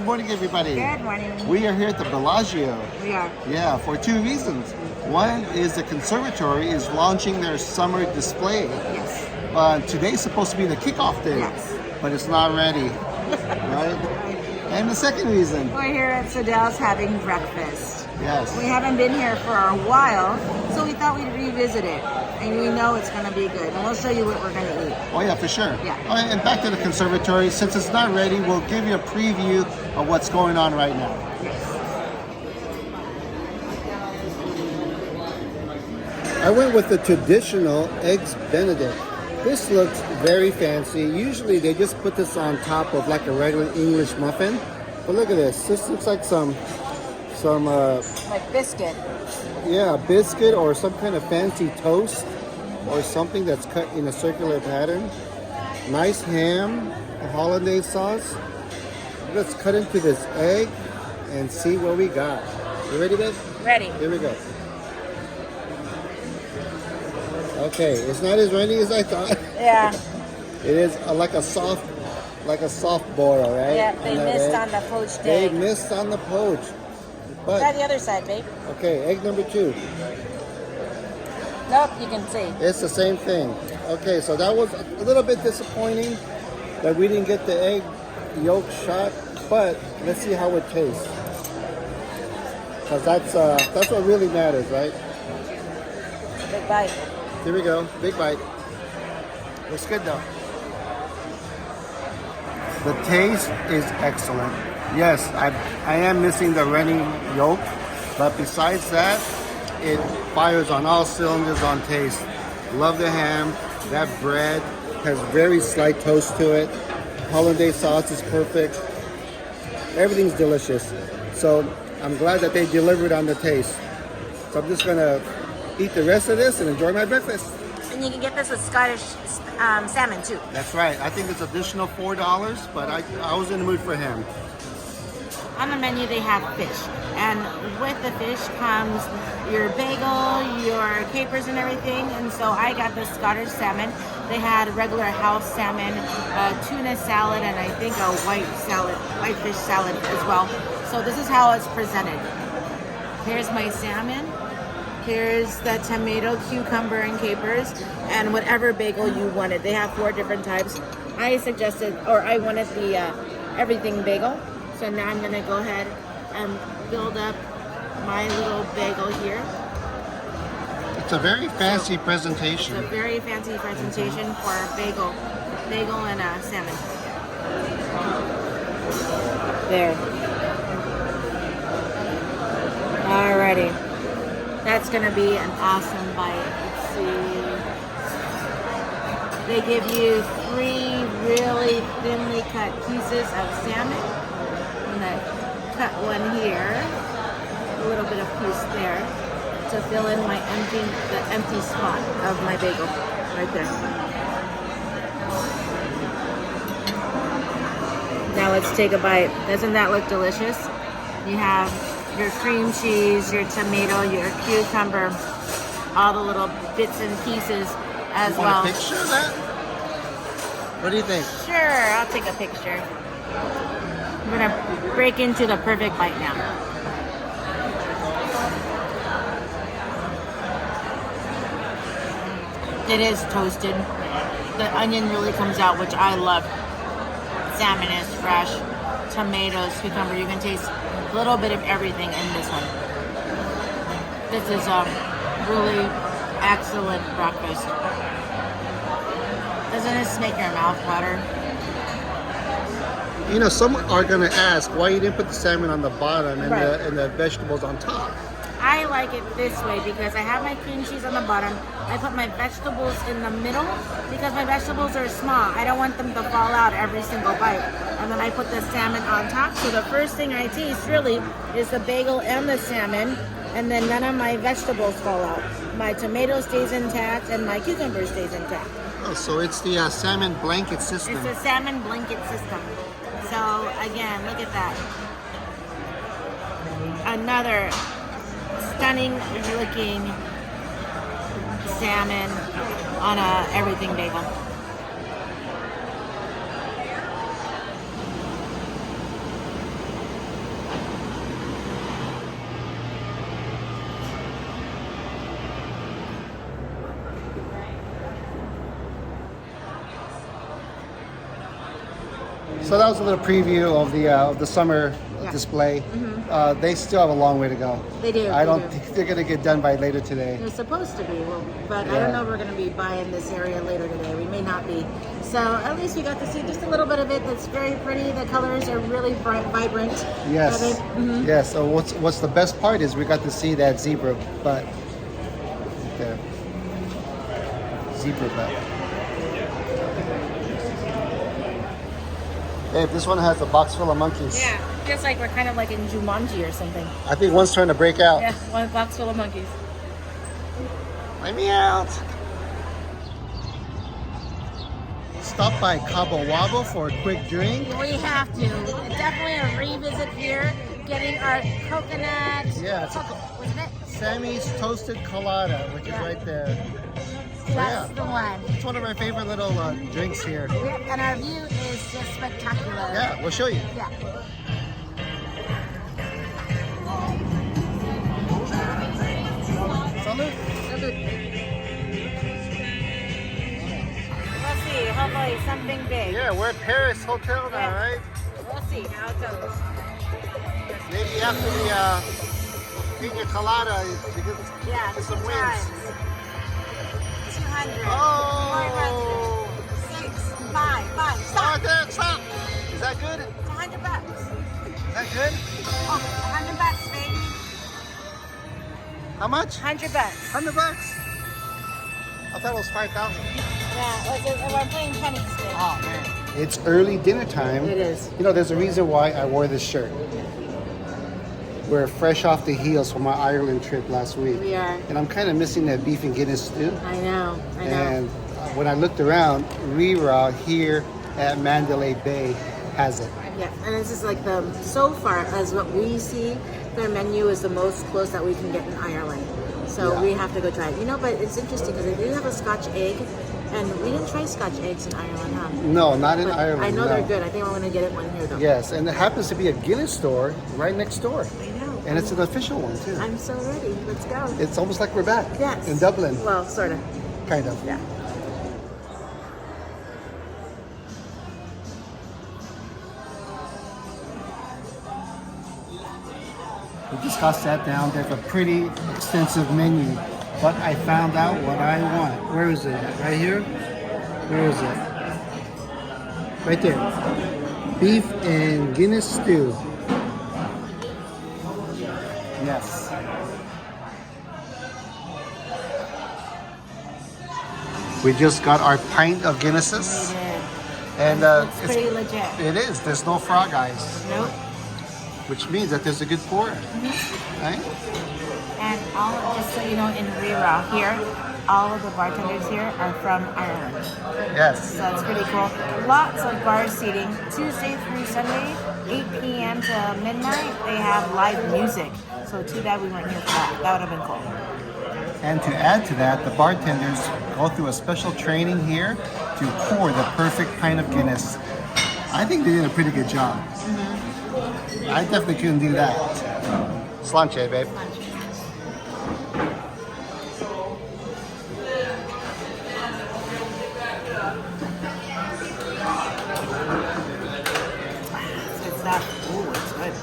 Good morning, everybody. Good morning. We are here at the Bellagio. We are. Yeah, for two reasons. One is the conservatory is launching their summer display. Yes. Today's supposed to be the kickoff day. Yes. But it's not ready. Right? And the second reason. We're here at Sadelle's having breakfast. Yes. We haven't been here for a while, so we thought we'd revisit it. And we know it's going to be good. And we'll show you what we're going to eat. Oh, yeah, for sure. Yeah. Oh, and back to the conservatory. Since it's not ready, we'll give you a preview of what's going on right now. I went with the traditional Eggs Benedict. This looks very fancy. Usually they just put this on top of like a regular English muffin. But look at this. This looks like some like biscuit. yeah, biscuit or some kind of fancy toast or something that's cut in a circular pattern. Nice ham, a hollandaise sauce. Let's cut into this egg and see what we got. You ready, babe? Ready. Here we go. Okay, it's not as runny as I thought. Yeah. It is like a soft boil, right? Yeah, they missed on the poached They egg. missed on the poach. But Try the other side, babe. okay, egg number 2. Nope, you can see. It's the same thing. Okay, so that was a little bit disappointing that we didn't get the egg yolk shot, but let's see how it tastes. Because that's what really matters, right? Big bite. Here we go, big bite. Looks good though. The taste is excellent. Yes, I am missing the runny yolk, but besides that, it fires on all cylinders on taste. Love the ham. That bread has very slight toast to it. Hollandaise sauce is perfect. Everything's delicious. So I'm glad that they delivered on the taste. So I'm just gonna eat the rest of this and enjoy my breakfast. And you can get this with Scottish salmon too. That's right. I think it's additional $4, but I was in the mood for ham. On the menu they have fish, and with the fish comes your bagel, your capers and everything, and so I got the Scottish salmon. They had regular house salmon, tuna salad, and I think a white fish salad as well. So this is how it's presented. Here's my salmon, here's the tomato, cucumber, and capers, and whatever bagel you wanted. They have 4 different types. I wanted the everything bagel. So now I'm gonna go ahead and build up my little bagel here. It's a very fancy presentation. It's a very fancy presentation for bagel and salmon. There. Alrighty. That's gonna be an awesome bite. Let's see. They give you 3 really thinly cut pieces of salmon. I'm gonna cut one here, a little bit of piece there to fill in the empty spot of my bagel right there. Now let's take a bite. Doesn't that look delicious? You have your cream cheese, your tomato, your cucumber, all the little bits and pieces as well. Want a picture of that? What do you think? Sure, I'll take a picture. I'm gonna break into the perfect bite now. It is toasted. The onion really comes out, which I love. Salmon is fresh. Tomatoes, cucumber. You can taste a little bit of everything in this one. This is a really excellent breakfast. Doesn't this make your mouth water? You know, some are going to ask why you didn't put the salmon on the bottom and, Right. and the vegetables on top. I like it this way because I have my cream cheese on the bottom. I put my vegetables in the middle because my vegetables are small. I don't want them to fall out every single bite. And then I put the salmon on top. So the first thing I taste really is the bagel and the salmon, and then none of my vegetables fall out. My tomato stays intact and my cucumber stays intact. Oh, so it's the salmon blanket system. It's a salmon blanket system. So again, look at that. Another stunning looking salmon on a everything bagel. So that was a little preview of the summer Yeah. display. They still have a long way to go. They do. I they don't do. think they're gonna get done by later today. They're supposed to be, but I Yeah. don't know if we're going to be buying this area later today. We may not be. So at least we got to see just a little bit of it. That's very pretty. The colors are really bright, vibrant. Yes. Mhm. Yes. So what's the best part is we got to see that zebra butt. There. Zebra butt. Hey, this one has a box full of monkeys. Yeah, feels like we're kind of like in Jumanji or something. I think one's trying to break out. Yeah, one box full of monkeys. Let me out. Stop by Cabo Wabo for a quick drink. We have to. Definitely a revisit here. Getting our coconut. Yeah, it's Wasn't it? Sammy's Toasted Colada, which is right there. That's yeah. the one. It's one of my favorite little drinks here. And our view is just spectacular. Yeah, we'll show you. Yeah. Salud. We'll see. Hopefully something big. Yeah, we're at Paris Hotel now, Yeah. right? We'll see how it goes. Maybe after the pina colada, we Yeah, get some two wins. times. 200. Oh! 400. 6. 5. 5. Oh, Stop. there, stop! Is that good? It's $100. Is that good? Oh, $100, baby. How much? $100. $100? I thought it was 5,000. Yeah, we're playing pennies today. Oh man. It's early dinner time. It is. You know, there's a reason why I wore this shirt. We're fresh off the heels from our Ireland trip last week. We are. And I'm kind of missing that beef and Guinness stew. I know. And when I looked around, Rira here at Mandalay Bay has it. Yeah, and this is like so far as what we see, their menu is the most close that we can get in Ireland. So Yeah. we have to go try it. You know, but it's interesting because they do have a Scotch egg, and we didn't try Scotch eggs in Ireland, huh? No, not in But Ireland. I know no. they're good. I think I'm going to get it one here, though. Yes, and it happens to be a Guinness store right next door. I know. And it's an official one too. I'm so ready. Let's go. It's almost like we're back Yes. in Dublin, Well, sort of. kind of. Yeah. We just got sat down. There's a pretty extensive menu, but I found out what I want. Where is it? Right here? Where is it? Right there. Beef and Guinness stew. Yes. We just got our pint of Guinnesses, We did. and It's pretty legit. it is. There's no frog eyes, Nope. which means that there's a good pour, right? And just so you know, in Rira here, all of the bartenders here are from Ireland. Yes. So it's pretty cool. Lots of bar seating. Tuesday through Sunday, 8 p.m. to midnight, they have live music. So too bad we weren't here for that. That would have been cool. And to add to that, the bartenders go through a special training here to pour the perfect pint of Guinness. I think they did a pretty good job. I definitely couldn't do that. Slanche, babe. Good stuff. Ooh, it's good.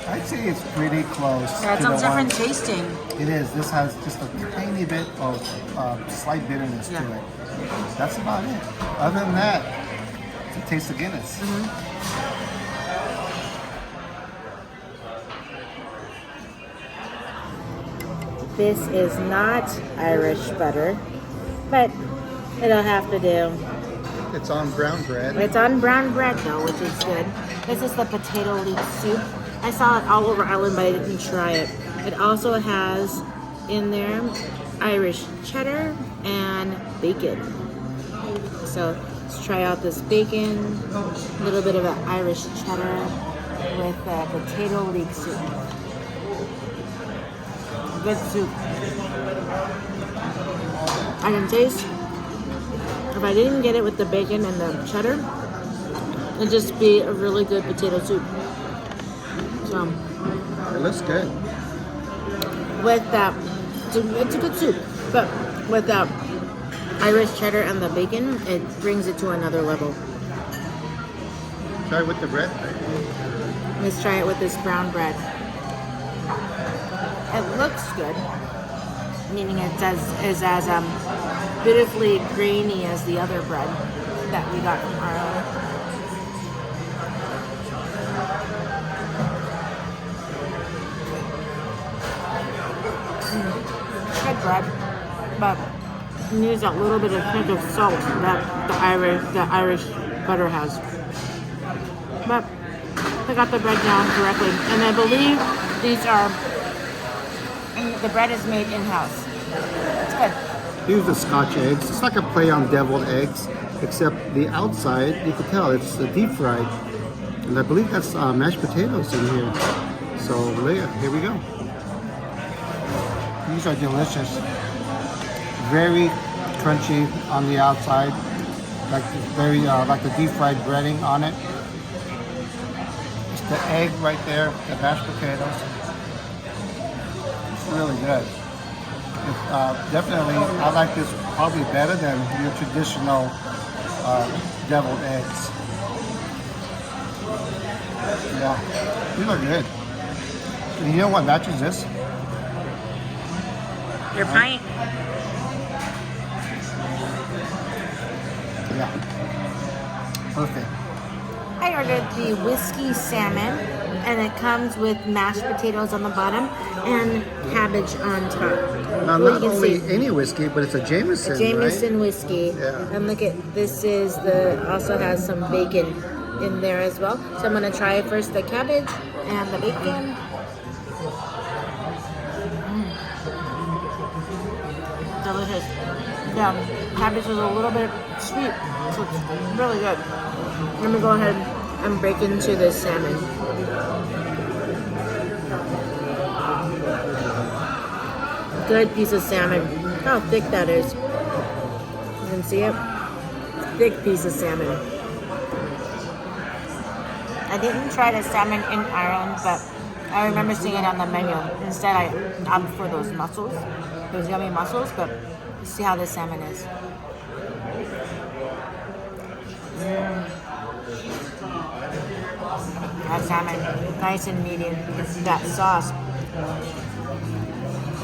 I'd say it's pretty close. Yeah, it's to on the different one. tasting. It is. This has just a tiny bit of slight bitterness Yeah. to it. That's about it. Other than that, it's a taste of Guinness. This is not Irish butter, but it'll have to do. It's on brown bread. It's on brown bread though, which is good. This is the potato leek soup. I saw it all over Ireland, but I didn't try it. It also has in there Irish cheddar and bacon. So let's try out this bacon, a little bit of an Irish cheddar with potato leek soup. Good soup. I can taste, if I didn't get it with the bacon and the cheddar, it'd just be a really good potato soup. So, It looks good. with that, it's a good soup, but with that Irish cheddar and the bacon, it brings it to another level. Try with the bread. Let's try it with this brown bread. It looks good, meaning it's as beautifully grainy as the other bread that we got from Ireland. Good bread, but it needs a little bit of hint of salt that the Irish butter has. But I got the bread down correctly, and I believe the bread is made in-house. It's good. Here's the Scotch eggs. It's like a play on deviled eggs, except the outside, you can tell it's deep fried. And I believe that's mashed potatoes in here. So here we go. These are delicious. Very crunchy on the outside, like the deep fried breading on it. It's the egg right there, the mashed potatoes. It's really good. Definitely, I like this probably better than your traditional deviled eggs. Yeah, these are good. And you know what matches this? Your pint. Yeah. Perfect. I ordered the whiskey salmon, and it comes with mashed potatoes on the bottom and cabbage on top. Now, not only any whiskey, but it's a Jameson, a Jameson right? whiskey. Yeah. And look at this also has some bacon in there as well. So I'm gonna try first the cabbage and the bacon. Delicious. Yeah, cabbage is a little bit sweet, so it's really good. Let me go ahead and break into the salmon. Good piece of salmon. How thick that is. You can see it? Thick piece of salmon. I didn't try the salmon in Ireland, but I remember seeing it on the menu. Instead, I opted for those mussels, those yummy mussels, but see how this salmon is. That salmon, nice and medium. That sauce.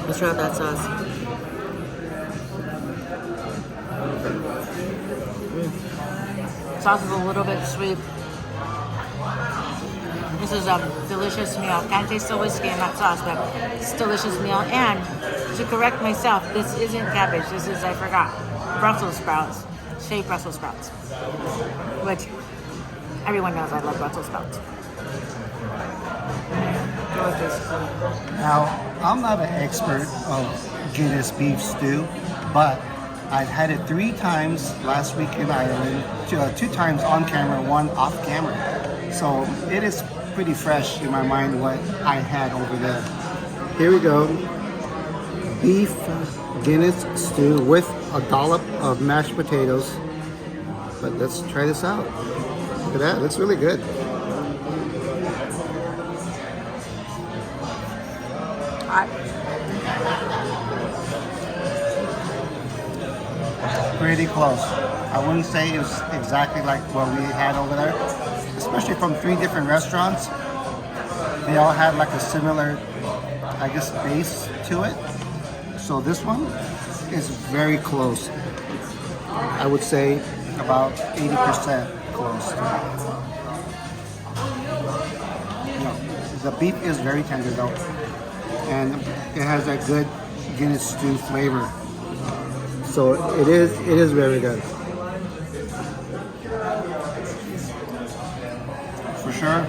Let's try out that sauce. Sauce is a little bit sweet. This is a delicious meal. Can't taste the whiskey in that sauce, but it's a delicious meal. And to correct myself, this isn't cabbage. This is, I forgot, Brussels sprouts. Shaved Brussels sprouts. Which everyone knows I love Brussels sprouts. Delicious. Now, I'm not an expert of Guinness beef stew, but I've had it 3 times last week in Ireland, 2 times on camera, 1 off camera. So it is pretty fresh in my mind what I had over there. Here we go. Beef Guinness stew with a dollop of mashed potatoes. But let's try this out. Look at that, it looks really good. Pretty close. I wouldn't say it was exactly like what we had over there, especially from 3 different restaurants. They all had like a similar, I guess, base to it. So this one is very close. I would say about 80% close. The beef is very tender though, and it has that good Guinness stew flavor. So it is very good. For sure,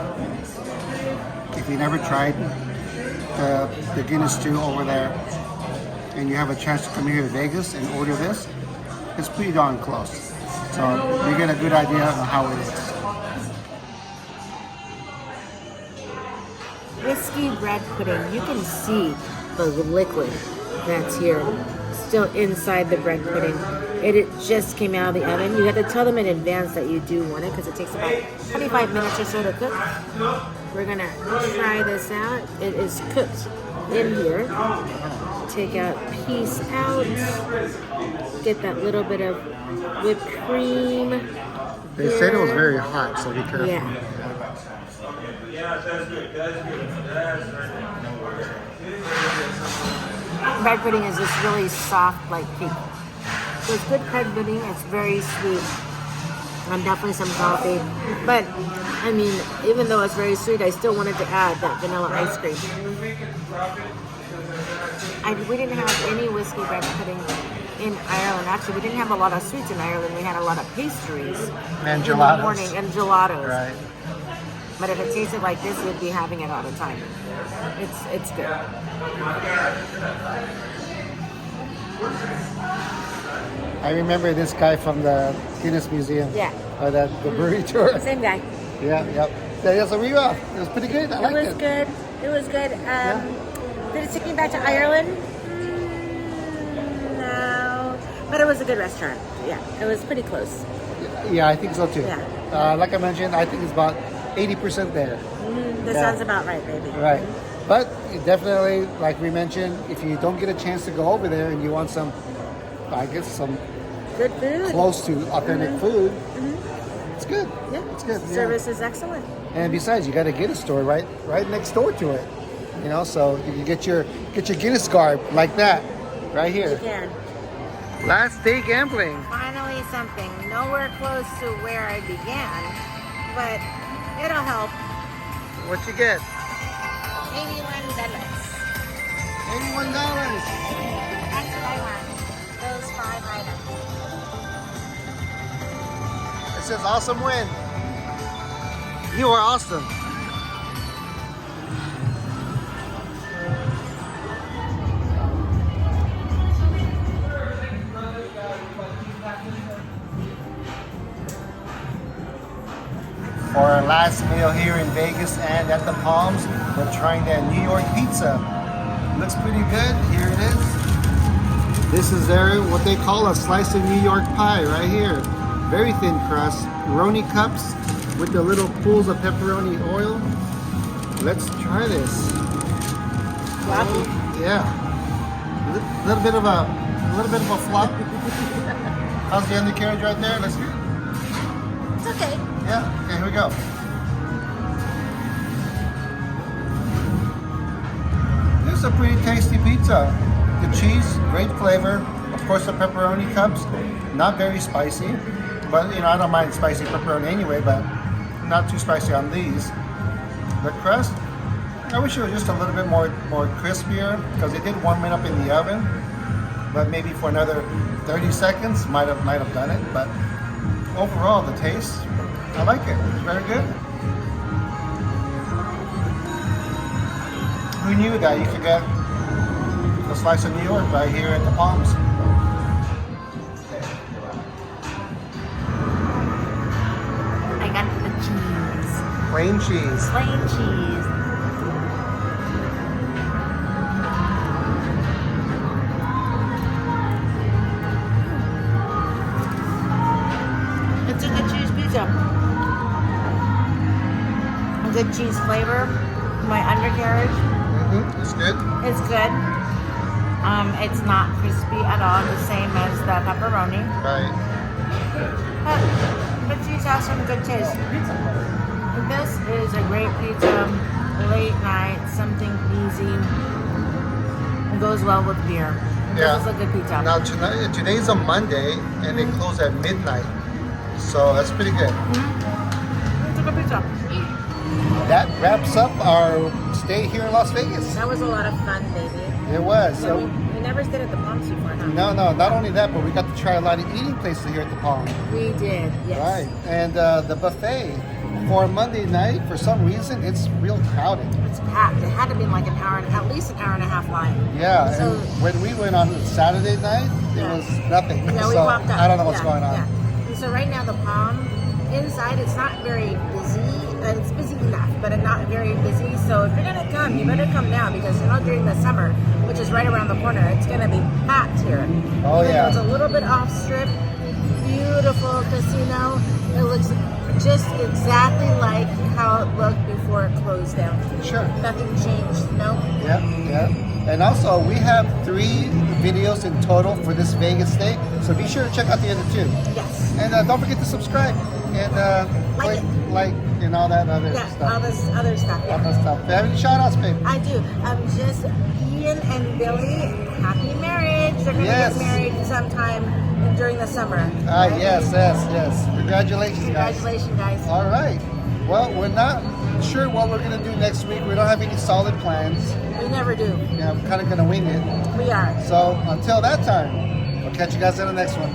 if you never tried the Guinness stew over there, and you have a chance to come here to Vegas and order this, it's pretty darn close. So you get a good idea of how it is. Whiskey bread pudding. You can see the liquid that's here still inside the bread pudding. It just came out of the oven. You have to tell them in advance that you do want it because it takes about 25 minutes or so to cook. We're gonna try this out. It is cooked in here. Take out piece out. Get that little bit of whipped cream. They said it was very hot, so be careful. Yeah. Bread pudding is just really soft like cake. So it's good bread pudding. It's very sweet. And definitely some coffee. But, I mean, even though it's very sweet, I still wanted to add that vanilla ice cream. We didn't have any whiskey bread pudding in Ireland. Actually, we didn't have a lot of sweets in Ireland. We had a lot of pastries. And in the gelatos. morning, and gelatos. Right. But if it tasted like this, we'd be having it all the time. It's good. I remember this guy from the Guinness Museum. Yeah. Or the brewery tour. Same guy. Yeah, yep. That's a re-off. It was pretty good. I liked it. It was good. It was good. Did it take me back to Ireland? No. But it was a good restaurant. Yeah, it was pretty close. Yeah, I think so too. Yeah. Like I mentioned, I think it's about 80% there. That sounds about right, baby. Right. But definitely, like we mentioned, if you don't get a chance to go over there and you want some, I guess, some good food, close to authentic food, it's good. Yeah. It's good. Service is excellent. And besides, you got a Guinness store right next door to it. You know, so you can get your Guinness card like that right here. You can. Last day gambling. Finally something. Nowhere close to where I began, but it'll help. What you get? $81. $81. That's what I want. Those 5 items. It says awesome win. You are awesome. For our last meal here in Vegas and at the Palms, we're trying that New York pizza. Looks pretty good. Here it is. This is what they call a slice of New York pie right here. Very thin crust, pepperoni cups with the little pools of pepperoni oil. Let's try this. Wabo? Yeah. A little bit of a flop. How's the undercarriage right there? Let's hear it. It's okay. Yeah, okay, here we go. This is a pretty tasty pizza. The cheese, great flavor. Of course, the pepperoni cups, not very spicy. But, I don't mind spicy pepperoni anyway, but not too spicy on these. The crust, I wish it was just a little bit more crispier because it did warm it up in the oven. But maybe for another 30 seconds, might have done it. But overall, the taste, I like it. It's very good. Who knew that you could get a slice of New York right here at the Palms? I got the cheese. Plain cheese. Plain cheese. It's a good cheese pizza. A good cheese flavor. My undercarriage. It's good. It's good. It's not crispy at all, the same as the pepperoni. Right. But the cheese has some good taste. This is a great pizza, late night, something easy. It goes well with beer. Yeah. This is a good pizza. Now today's a Monday and they close at midnight, so that's pretty good. It's a good pizza. That wraps up our stay here in Las Vegas. That was a lot of fun, baby. It was. So we never stayed at the Palms before, huh? No, not only that, but we got to try a lot of eating places here at the Palm. We did, yes. Right, and the buffet for Monday night, for some reason, it's real crowded. It's packed. It had to be like at least an hour and a half line. Yeah, So- and when we went on Saturday night, it was nothing. Yeah, we so walked up. I don't know what's going on. Yeah. And so right now the Palm, inside it's not very busy. It's busy enough, but not very busy. So if you're gonna come, you better come now because during the summer, which is right around the corner, it's gonna be packed here. Oh, Even yeah. though it's a little bit off strip. Beautiful casino. It looks just exactly like how it looked before it closed down. Sure. Nothing changed, no? Yeah. And also, we have 3 videos in total for this Vegas stay, so be sure to check out the other 2. Yes. And don't forget to subscribe and like and all that other Yeah, stuff. all this other stuff. All Yeah. that stuff. Do you have any shout outs, babe? I do. Just Ian and Billy, happy marriage. They're going to Yes. get married sometime during the summer. Yes. Congratulations, guys. Congratulations, guys. All right. Well, we're not sure what we're going to do next week. We don't have any solid plans. We never do. Yeah, I'm kind of going to wing it. We are. So until that time, we'll catch you guys in the next one.